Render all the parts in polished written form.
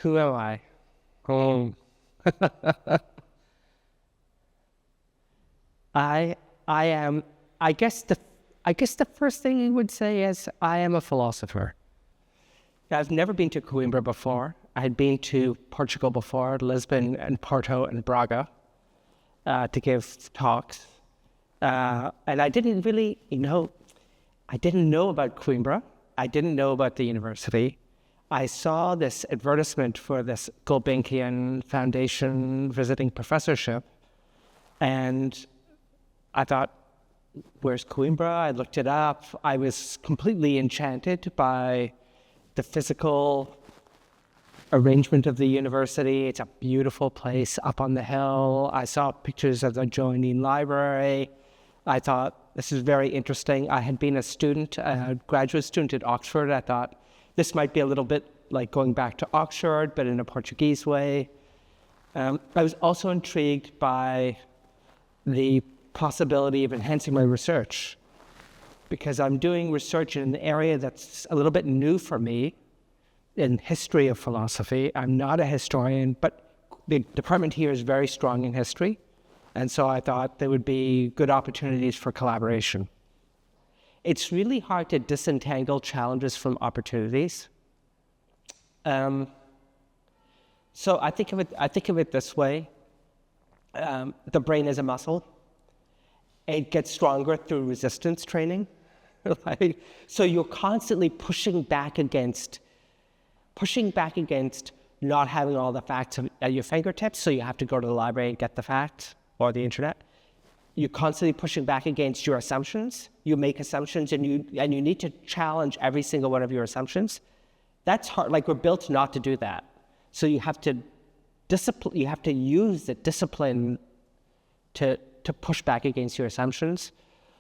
Who am I? Oh. I am. I guess the first thing you would say is I am a philosopher. I've never been to Coimbra before. I had been to Portugal before, Lisbon and Porto and Braga, to give talks. And I didn't really, I didn't know about Coimbra. I didn't know about the university. I saw this advertisement for this Gulbenkian Foundation visiting professorship, and I thought, where's Coimbra? I looked it up. I was completely enchanted by the physical arrangement of the university. It's a beautiful place up on the hill. I saw pictures of the adjoining library. I thought, this is very interesting. I had been a student, a graduate student at Oxford. I thought, this might be a little bit like going back to Oxford, but in a Portuguese way. I was also intrigued by the possibility of enhancing my research, because I'm doing research in an area that's a little bit new for me in history of philosophy. I'm not a historian, but the department here is very strong in history. And so I thought there would be good opportunities for collaboration. It's really hard to disentangle challenges from opportunities. So I think of it this way. The brain is a muscle. It gets stronger through resistance training. So you're constantly pushing back against not having all the facts at your fingertips, so you have to go to the library and get the facts, or the internet. You're constantly pushing back against your assumptions. You make assumptions and you need to challenge every single one of your assumptions. That's hard, like we're built not to do that. So you have to use the discipline to push back against your assumptions.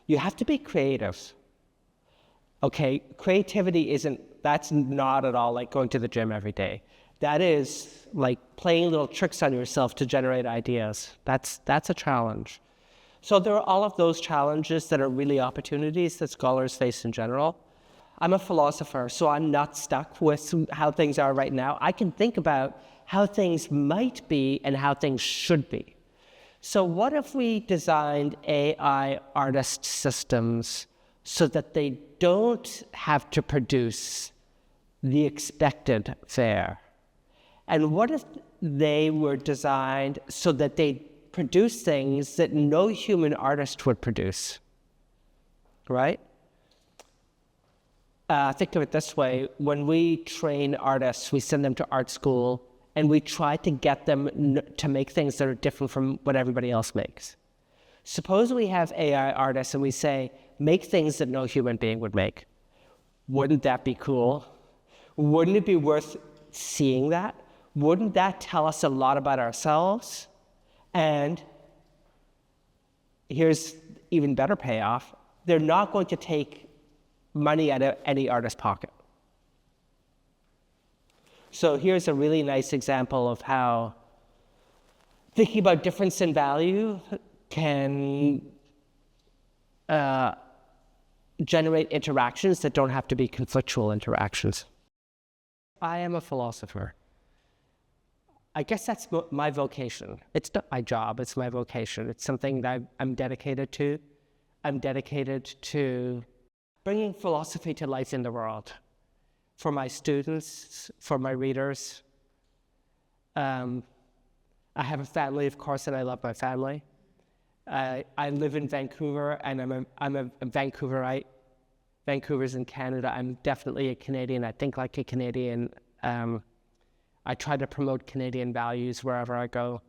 You have to be creative. Okay, creativity that's not at all like going to the gym every day. That is like playing little tricks on yourself to generate ideas. That's a challenge. So there are all of those challenges that are really opportunities that scholars face in general. I'm a philosopher, so I'm not stuck with how things are right now. I can think about how things might be and how things should be. So what if we designed AI artist systems so that they don't have to produce the expected fare? And what if they were designed so that they produce things that no human artist would produce, right? Think of it this way. When we train artists, we send them to art school, and we try to get them to make things that are different from what everybody else makes. Suppose we have AI artists and we say, make things that no human being would make. Wouldn't that be cool? Wouldn't it be worth seeing that? Wouldn't that tell us a lot about ourselves? And here's even better payoff. They're not going to take money out of any artist's pocket. So here's a really nice example of how thinking about difference in value can generate interactions that don't have to be conflictual interactions. I am a philosopher. I guess that's my vocation. It's not my job, it's my vocation. It's something that I'm dedicated to. I'm dedicated to bringing philosophy to life in the world for my students, for my readers. I have a family, of course, and I love my family. I live in Vancouver, and I'm a Vancouverite. Vancouver's in Canada. I'm definitely a Canadian. I think like a Canadian. I try to promote Canadian values wherever I go.